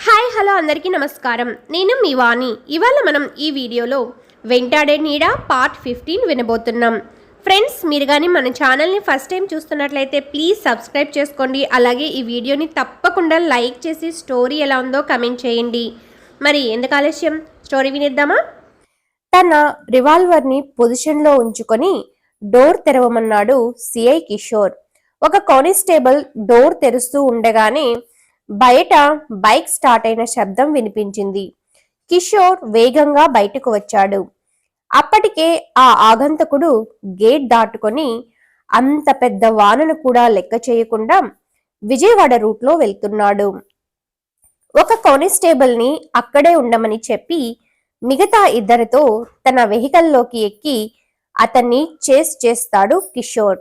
Hi hello అందరికీ నమస్కారం. నేను మీ వాణి. ఇవాళ మనం ఈ వీడియోలో వెంటాడే నీడ పార్ట్ 15 వినబోతున్నాం. ఫ్రెండ్స్, మీరు కానీ మన ఛానల్ని ఫస్ట్ టైం చూస్తున్నట్లయితే ప్లీజ్ సబ్స్క్రైబ్ చేసుకోండి. అలాగే ఈ వీడియోని తప్పకుండా లైక్ చేసి స్టోరీ ఎలా ఉందో కమెంట్ చేయండి. మరి ఎందుకు ఆలస్యం, స్టోరీ వినేద్దామా? తన రివాల్వర్ని పొజిషన్లో ఉంచుకొని డోర్ తెరవమన్నాడు సిఐ కిషోర్. ఒక కానిస్టేబుల్ డోర్ తెరుస్తూ ఉండగానే బయట బైక్ స్టార్ట్ అయిన శబ్దం వినిపించింది. కిషోర్ వేగంగా బయటకు వచ్చాడు. అప్పటికే ఆ ఆగంతకుడు గేట్ దాటుకొని అంత పెద్ద వానను కూడా లెక్క చేయకుండా విజయవాడ రూట్లో వెళ్తున్నాడు. ఒక కానిస్టేబుల్ ని అక్కడే ఉండమని చెప్పి మిగతా ఇద్దరితో తన వెహికల్లోకి ఎక్కి అతన్ని చేస్ చేస్తాడు కిషోర్.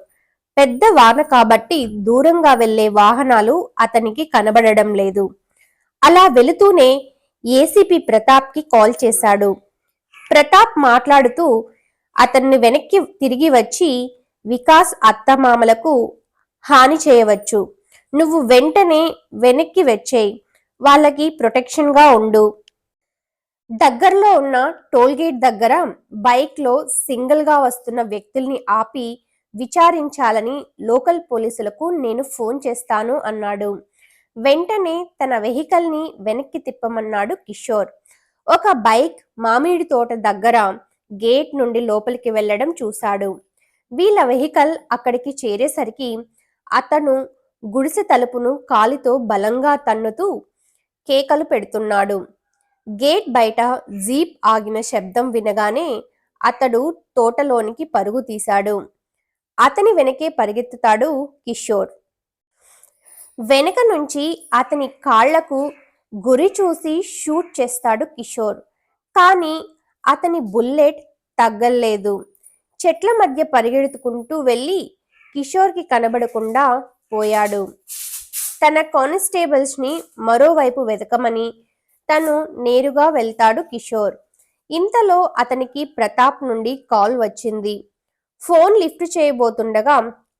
పెద్ద వాన కాబట్టి దూరంగా వెళ్లే వాహనాలు అతనికి కనబడడం లేదు. అలా వెళుతూనే ఏసీపీ ప్రతాప్ కి కాల్ చేశాడు. ప్రతాప్ మాట్లాడుతూ అతన్ని వెనక్కి తిరిగి వచ్చి వికాస్ అత్తమామలకు హాని చేయవచ్చు, నువ్వు వెంటనే వెనక్కి వచ్చేయి, వాళ్ళకి ప్రొటెక్షన్ గా ఉండు. దగ్గరలో ఉన్న టోల్గేట్ దగ్గర బైక్ లో సింగిల్ గా వస్తున్న వ్యక్తుల్ని ఆపి విచారించాలని లోకల్ పోలీసులకు నేను ఫోన్ చేస్తాను అన్నాడు. వెంటనే తన వెహికల్ ని వెనక్కి తిప్పమన్నాడు కిషోర్. ఒక బైక్ మామిడి తోట దగ్గర గేట్ నుండి లోపలికి వెళ్లడం చూశాడు. వీళ్ళ వెహికల్ అక్కడికి చేరేసరికి అతను గుడిసె తలుపును కాలితో బలంగా తన్నుతూ కేకలు పెడుతున్నాడు. గేట్ బయట జీప్ ఆగిన శబ్దం వినగానే అతడు తోటలోనికి పరుగు తీశాడు. అతని వెనకే పరిగెత్తుతాడు కిషోర్. వెనక నుంచి అతని కాళ్లకు గురి చూసి షూట్ చేస్తాడు కిషోర్. కానీ అతని బుల్లెట్ తగ్గలేదు. చెట్ల మధ్య పరిగెడుతుకుంటూ వెళ్ళి కిషోర్కి కనబడకుండా పోయాడు. తన కానిస్టేబుల్స్ ని మరోవైపు వెతకమని తను నేరుగా వెళ్తాడు కిషోర్. ఇంతలో అతనికి ప్రతాప్ నుండి కాల్ వచ్చింది. ఫోన్ లిఫ్ట్ చేయబోతుండగా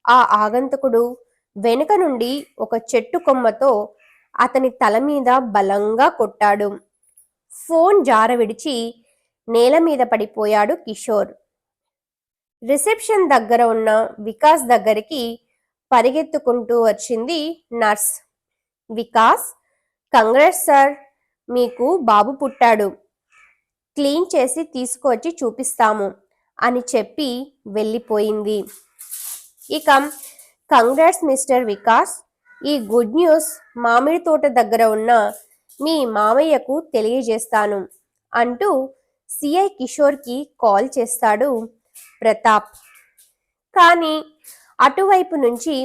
ఆ ఆగంతకుడు వెనుక నుండి ఒక చెట్టు కొమ్మతో అతని తల మీద బలంగా కొట్టాడు. ఫోన్ జార విడిచి నేల మీద పడిపోయాడు కిషోర్. రిసెప్షన్ దగ్గర ఉన్న వికాస్ దగ్గరికి పరిగెత్తుకుంటూ వచ్చింది నర్స్. వికాస్, కంగ్రాట్స్ సార్, మీకు బాబు పుట్టాడు, క్లీన్ చేసి తీసుకొచ్చి చూపిస్తాము అని చెప్పి వెళ్ళిపోయింది. ఇక కంగ్రాట్స్ మిస్టర్ వికాస్, ఈ గుడ్ న్యూస్ మామిడి తోట దగ్గర ఉన్న మీ మామయ్యకు తెలియజేస్తాను అంటూ సిఐ కిషోర్కి కాల్ చేస్తాడు ప్రతాప్. కానీ అటువైపు నుంచి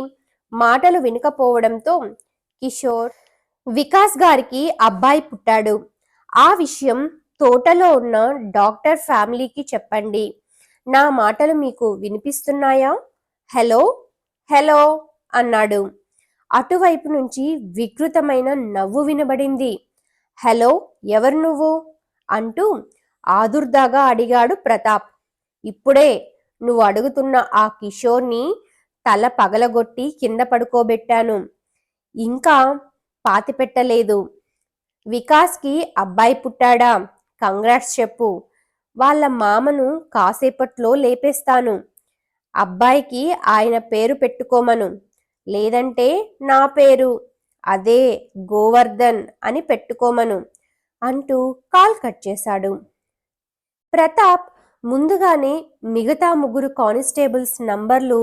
మాటలు వినకపోవడంతో కిషోర్, వికాస్ గారికి అబ్బాయి పుట్టాడు, ఆ విషయం తోటలో ఉన్న డాక్టర్ ఫ్యామిలీకి చెప్పండి, నా మాటలు మీకు వినిపిస్తున్నాయా, హలో హలో అన్నాడు. అటువైపు నుంచి వికృతమైన నవ్వు వినబడింది. హలో, ఎవరు నువ్వు అంటూ ఆదుర్దాగా అడిగాడు ప్రతాప్. ఇప్పుడే నువ్వు అడుగుతున్న ఆ కిషోర్ని తల పగలగొట్టి కింద పడుకోబెట్టాను, ఇంకా పాతిపెట్టలేదు. వికాస్కి అబ్బాయి పుట్టాడా, కంగ్రాట్స్ చెప్పు, వాళ్ళ మామను కాసేపట్లో లేపేస్తాను, అబ్బాయికి ఆయన పేరు పెట్టుకోమను, లేదంటే నా పేరు, అదే గోవర్ధన్ అని పెట్టుకోమను అంటూ కాల్ కట్ చేశాడు. ప్రతాప్ ముందుగానే మిగతా ముగ్గురు కానిస్టేబుల్స్ నంబర్లు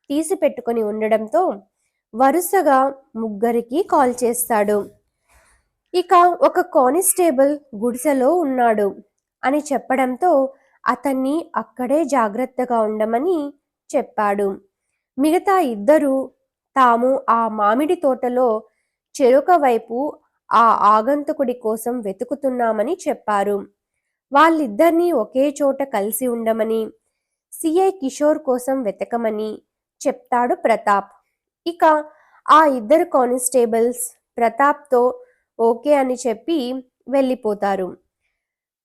తీసి పెట్టుకుని ఉండడంతో వరుసగా ముగ్గురికి కాల్ చేస్తాడు. ఇక ఒక కానిస్టేబుల్ గుడిసెలో ఉన్నాడు అని చెప్పడంతో అతన్ని అక్కడే జాగ్రత్తగా ఉండమని చెప్పాడు. మిగతా ఇద్దరు తాము ఆ మామిడి తోటలో చెరుక వైపు ఆ ఆగంతకుడి కోసం వెతుకుతున్నామని చెప్పారు. వాళ్ళిద్దరినీ ఒకే చోట కలిసి ఉండమని, సిఐ కిషోర్ కోసం వెతకమని చెప్తాడు ప్రతాప్. ఇక ఆ ఇద్దరు కానిస్టేబుల్స్ ప్రతాప్తో ఓకే అని చెప్పి వెళ్ళిపోతారు.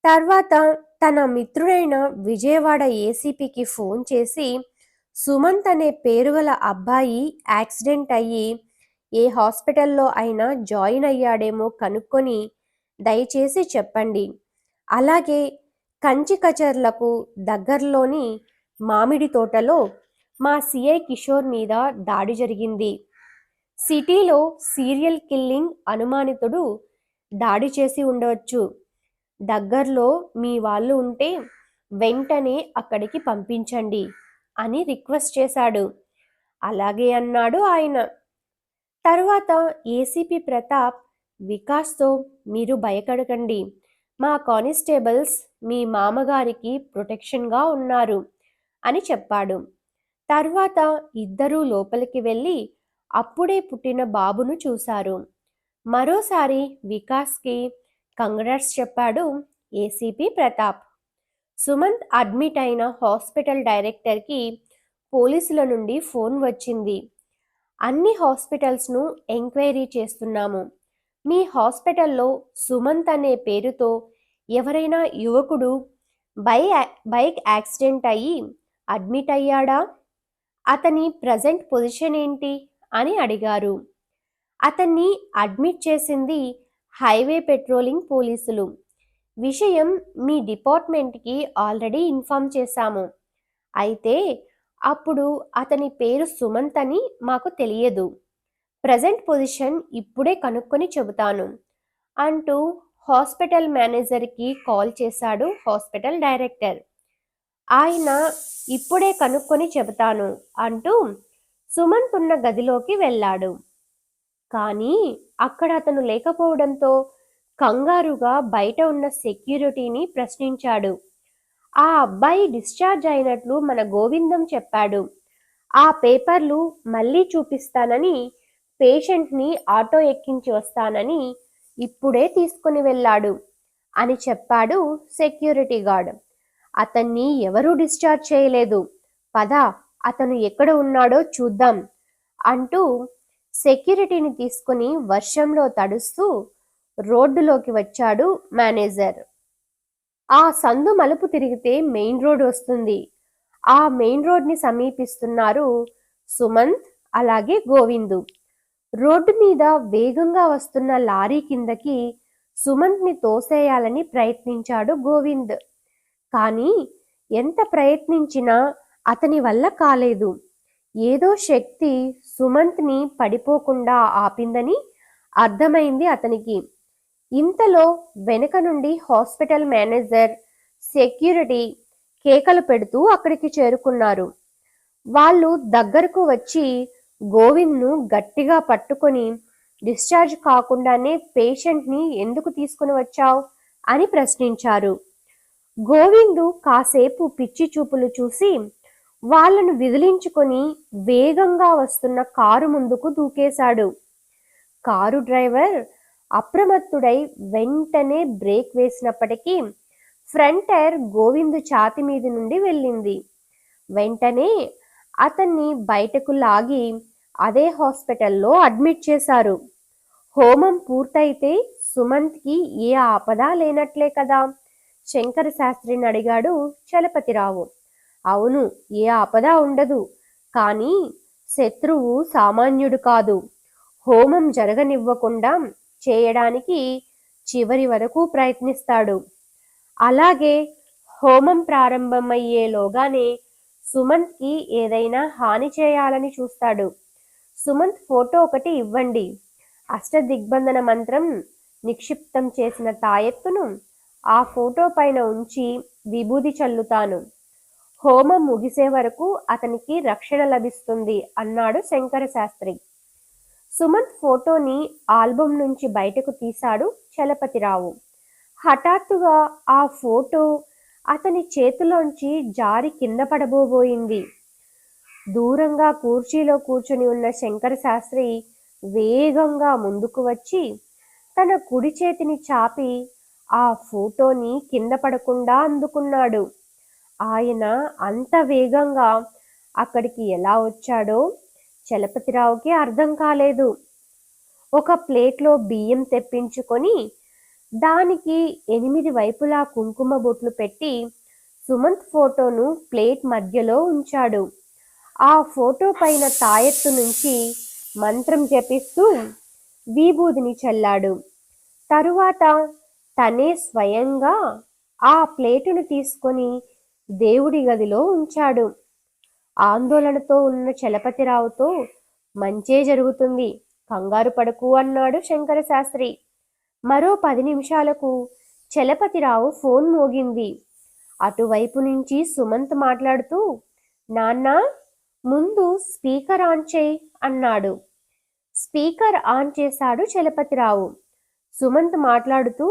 తర్వాత తన మిత్రుడైన విజయవాడ ఏసీపీకి ఫోన్ చేసి సుమంత్ అనే పేరు గల అబ్బాయి యాక్సిడెంట్ అయ్యి ఏ హాస్పిటల్లో అయినా జాయిన్ అయ్యాడేమో కనుక్కొని దయచేసి చెప్పండి. అలాగే కంచికచర్లకు దగ్గరలోని మామిడి తోటలో మా సిఐ కిషోర్ మీద దాడి జరిగింది. సిటీలో సీరియల్ కిల్లింగ్ అనుమానితుడు దాడి చేసి ఉండవచ్చు. దగ్గరలో మీ వాళ్ళు ఉంటే వెంటనే అక్కడికి పంపించండి అని రిక్వెస్ట్ చేశాడు. అలాగే అన్నాడు ఆయన. తరువాత ఏసీపీ ప్రతాప్ వికాస్తో, మీరు భయపడకండి, మా కానిస్టేబుల్స్ మీ మామగారికి ప్రొటెక్షన్గా ఉన్నారు అని చెప్పాడు. తర్వాత ఇద్దరూ లోపలికి వెళ్ళి అప్పుడే పుట్టిన బాబును చూశారు. మరోసారి వికాస్కి కంగ్రాట్స్ చెప్పాడు ఏసీపీ ప్రతాప్. సుమంత్ అడ్మిట్ అయిన హాస్పిటల్ డైరెక్టర్కి పోలీసుల నుండి ఫోన్ వచ్చింది. అన్ని హాస్పిటల్స్ను ఎంక్వైరీ చేస్తున్నాము. మీ హాస్పిటల్లో సుమంత్ అనే పేరుతో ఎవరైనా యువకుడు బైక్ యాక్సిడెంట్ అయ్యి అడ్మిట్ అయ్యాడా? అతని ప్రజెంట్ పొజిషన్ ఏంటి అని అడిగారు. అతన్ని అడ్మిట్ చేసింది హైవే పెట్రోలింగ్ పోలీసులు. విషయం మీ డిపార్ట్మెంట్కి ఆల్రెడీ ఇన్ఫామ్ చేశాము. అయితే అప్పుడు అతని పేరు సుమంత్ అని మాకు తెలియదు. ప్రజెంట్ పొజిషన్ ఇప్పుడే కనుక్కొని చెబుతాను అంటూ హాస్పిటల్ మేనేజర్కి కాల్ చేశాడు హాస్పిటల్ డైరెక్టర్. ఆయన ఇప్పుడే కనుక్కొని చెబుతాను అంటూ సుమంత్ ఉన్న గదిలోకి వెళ్ళాడు. కానీ అక్కడ అతను లేకపోవడంతో కంగారుగా బయట ఉన్న సెక్యూరిటీని ప్రశ్నించాడు. ఆ అబ్బాయి డిశ్చార్జ్ అయినట్లు మన గోవిందం చెప్పాడు. ఆ పేపర్లు మళ్ళీ చూపిస్తానని, పేషెంట్ని ఆటో ఎక్కించి వస్తానని ఇప్పుడే తీసుకుని వెళ్ళాడు అని చెప్పాడు సెక్యూరిటీ గార్డ్. అతన్ని ఎవరూ డిశ్చార్జ్ చేయలేదు, పద అతను ఎక్కడ ఉన్నాడో చూద్దాం అంటూ సెక్యూరిటీని తీసుకుని వర్షంలో తడుస్తూ రోడ్డులోకి వచ్చాడు మేనేజర్. ఆ సందు మలుపు తిరిగితే మెయిన్ రోడ్ వస్తుంది. ఆ మెయిన్ రోడ్ని సమీపిస్తున్నారు సుమంత్ అలాగే గోవిందు. రోడ్డు మీద వేగంగా వస్తున్న లారీ కిందకి సుమంత్ని తోసేయాలని ప్రయత్నించాడు గోవింద్. కానీ ఎంత ప్రయత్నించినా అతని వల్ల కాలేదు. ఏదో శక్తి సుమంత్ని పడిపోకుండా ఆపిందని అర్థమైంది అతనికి. ఇంతలో వెనుక నుండి హాస్పిటల్ మేనేజర్, సెక్యూరిటీ కేకలు పెడుతూ అక్కడికి చేరుకున్నారు. వాళ్ళు దగ్గరకు వచ్చి గోవింద్ను గట్టిగా పట్టుకొని, డిశ్చార్జ్ కాకుండానే పేషెంట్ని ఎందుకు తీసుకుని వచ్చావు అని ప్రశ్నించారు. గోవిందు కాసేపు పిచ్చి చూపులు చూసి వాళ్లను విదిలించుకొని వేగంగా వస్తున్న కారు ముందుకు దూకేశాడు. కారు డ్రైవర్ అప్రమత్తుడై వెంటనే బ్రేక్ వేసినప్పటికీ ఫ్రంట్ టైర్ గోవిందు ఛాతి మీద నుండి వెళ్ళింది. వెంటనే అతన్ని బయటకు లాగి అదే హాస్పిటల్లో అడ్మిట్ చేశారు. హోమం పూర్తయితే సుమంత్కి ఏ ఆపద లేనట్లే కదా? శంకర శాస్త్రిని అడిగాడు చలపతిరావు. అవును, ఏ ఆపద ఉండదు. కానీ శత్రువు సామాన్యుడు కాదు. హోమం జరగనివ్వకుండా చేయడానికి చివరి వరకు ప్రయత్నిస్తాడు. అలాగే హోమం ప్రారంభమయ్యేలోగానే సుమంత్కి ఏదైనా హాని చేయాలని చూస్తాడు. సుమంత్ ఫోటో ఒకటి ఇవ్వండి. అష్టదిగ్బంధన మంత్రం నిక్షిప్తం చేసిన తాయెత్తును ఆ ఫోటో పైన ఉంచి విభూది చల్లుతాను. హోమం ముగిసే వరకు అతనికి రక్షణ లభిస్తుంది అన్నాడు శంకర శాస్త్రి. సుమంత్ ఫోటోని ఆల్బమ్ నుంచి బయటకు తీశాడు చలపతిరావు. హఠాత్తుగా ఆ ఫోటో అతని చేతిలోంచి జారి కింద పడబోబోయింది. దూరంగా కుర్చీలో కూర్చుని ఉన్న శంకర శాస్త్రి వేగంగా ముందుకు వచ్చి తన కుడి చేతిని చాపి ఆ ఫోటోని కింద పడకుండా అందుకున్నాడు. ఆయన అంత వేగంగా అక్కడికి ఎలా వచ్చాడో చలపతిరావుకి అర్థం కాలేదు. ఒక ప్లేట్లో బియ్యం తెప్పించుకొని దానికి 8 వైపులా కుంకుమ బొట్లు పెట్టి సుమంత్ ఫోటోను ప్లేట్ మధ్యలో ఉంచాడు. ఆ ఫోటో పైన తాయెత్తు నుంచి మంత్రం జపిస్తూ విభూదిని చల్లాడు. తరువాత తనే స్వయంగా ఆ ప్లేటును తీసుకొని దేవుడి గదిలో ఉంచాడు. ఆందోళనతో ఉన్న చలపతిరావుతో మంచే జరుగుతుంది, కంగారు పడకు అన్నాడు శంకర శాస్త్రి. మరో 10 నిమిషాలకు చలపతిరావు ఫోన్ మోగింది. అటువైపు నుంచి సుమంత్ మాట్లాడుతూ, నాన్నా, ముందు స్పీకర్ ఆన్ చేయి అన్నాడు. స్పీకర్ ఆన్ చేశాడు చలపతిరావు. సుమంత్ మాట్లాడుతూ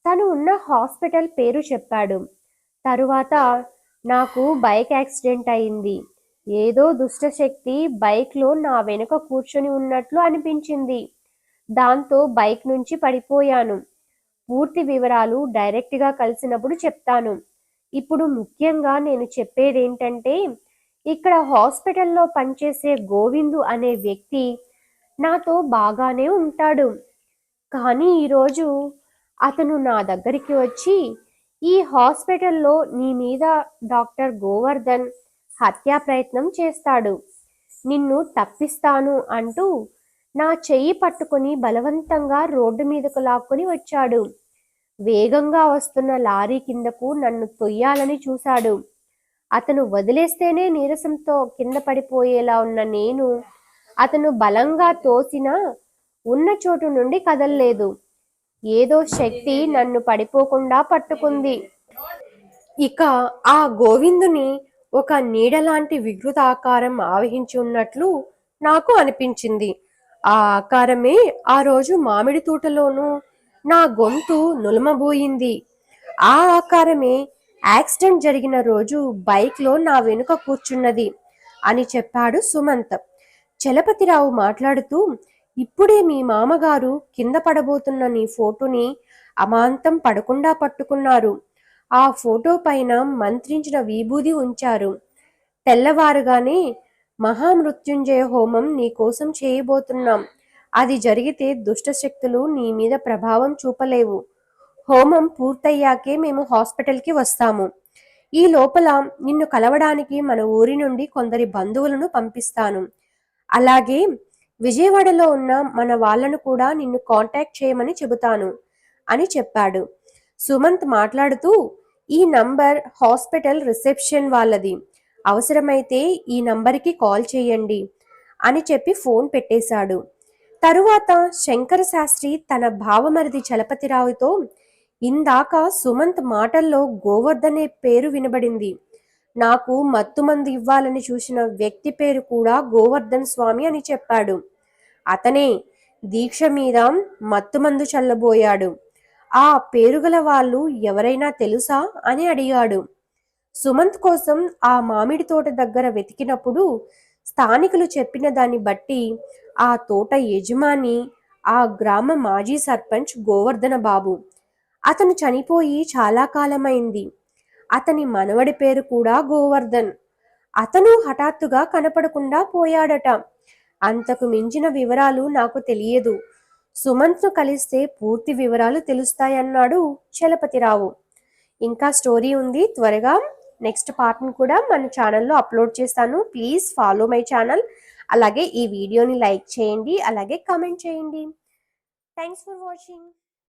తను ఉన్న హాస్పిటల్ పేరు చెప్పాడు. తరువాత, నాకు బైక్ యాక్సిడెంట్ అయింది. ఏదో దుష్టశక్తి బైక్లో నా వెనుక కూర్చొని ఉన్నట్లు అనిపించింది. దాంతో బైక్ నుంచి పడిపోయాను. పూర్తి వివరాలు డైరెక్ట్గా కలిసినప్పుడు చెప్తాను. ఇప్పుడు ముఖ్యంగా నేను చెప్పేదేంటంటే, ఇక్కడ హాస్పిటల్లో పనిచేసే గోవిందు అనే వ్యక్తి నాతో బాగానే ఉంటాడు. కానీ ఈరోజు అతను నా దగ్గరికి వచ్చి, ఈ హాస్పిటల్లో నీ మీద డాక్టర్ గోవర్ధన్ హత్యా ప్రయత్నం చేస్తాడు, నిన్ను తప్పిస్తాను అంటూ నా చెయ్యి పట్టుకొని బలవంతంగా రోడ్డు మీదకు లాక్కొని వచ్చాడు. వేగంగా వస్తున్న లారీ కిందకు నన్ను తొయ్యాలని చూశాడు. అతను వదిలేస్తేనే నీరసంతో కింద పడిపోయేలా ఉన్న నేను అతను బలంగా తోసినా ఉన్న చోటు నుండి కదల్లేదు. ఏదో శక్తి నన్ను పడిపోకుండా పట్టుకుంది. ఇక ఆ గోవిందుని ఒక నీడలాంటి వికృత ఆకారం ఆవహించి ఉన్నట్లు నాకు అనిపించింది. ఆ ఆకారమే ఆ రోజు మామిడి తోటలోనూ నా గొంతు నులమబోయింది. ఆ ఆకారమే యాక్సిడెంట్ జరిగిన రోజు బైక్లో నా వెనుక కూర్చున్నది అని చెప్పాడు సుమంత్. చలపతిరావు మాట్లాడుతూ, ఇప్పుడే మీ మామగారు కింద పడబోతున్న నీ ఫోటోని అమాంతం పడకుండా పట్టుకున్నారు. ఆ ఫోటో పైన మంత్రించిన విభూది ఉంచారు. తెల్లవారుగానే మహామృత్యుంజయ హోమం నీకోసం చేయబోతున్నాం. అది జరిగితే దుష్టశక్తులు నీ మీద ప్రభావం చూపలేవు. హోమం పూర్తయ్యాకే మేము హాస్పిటల్కి వస్తాము. ఈ లోపల నిన్ను కలవడానికి మన ఊరి నుండి కొందరి బంధువులను పంపిస్తాను. అలాగే విజయవాడలో ఉన్న మన వాళ్ళను కూడా నిన్ను కాంటాక్ట్ చేయమని చెబుతాను అని చెప్పాడు. సుమంత్ మాట్లాడుతూ, ఈ నంబర్ హాస్పిటల్ రిసెప్షన్ వాళ్ళది, అవసరమైతే ఈ నంబర్కి కాల్ చేయండి అని చెప్పి ఫోన్ పెట్టేశాడు. తరువాత శంకర శాస్త్రి తన భావమరిది చలపతిరావుతో, ఇందాక సుమంత్ మాటల్లో గోవర్ధనే పేరు వినబడింది. నాకు మత్తుమందు ఇవ్వాలని చూసిన వ్యక్తి పేరు కూడా గోవర్ధన్ స్వామి అని చెప్పాడు. అతనే దీక్ష మీద మత్తుమందు చల్లబోయాడు. ఆ పేరుగల వాళ్ళు ఎవరైనా తెలుసా అని అడిగాడు. సుమంత్ కోసం ఆ మామిడి తోట దగ్గర వెతికినప్పుడు స్థానికులు చెప్పిన దాన్ని బట్టి ఆ తోట యజమాని ఆ గ్రామ మాజీ సర్పంచ్ గోవర్ధన బాబు. అతను చనిపోయి చాలా కాలమైంది. అతని మనవడి పేరు కూడా గోవర్ధన్. అతను హఠాత్తుగా కనపడకుండా పోయాడట. అంతకు మించిన వివరాలు నాకు తెలియదు. సుమంత్ను కలిస్తే పూర్తి వివరాలు తెలుస్తాయన్నాడు చలపతిరావు. ఇంకా స్టోరీ ఉంది, త్వరగా నెక్స్ట్ పార్ట్ని కూడా మన ఛానల్లో అప్లోడ్ చేస్తాను. Please follow my channel. అలాగే ఈ వీడియోని లైక్ చేయండి, అలాగే కామెంట్ చేయండి. Thanks for watching.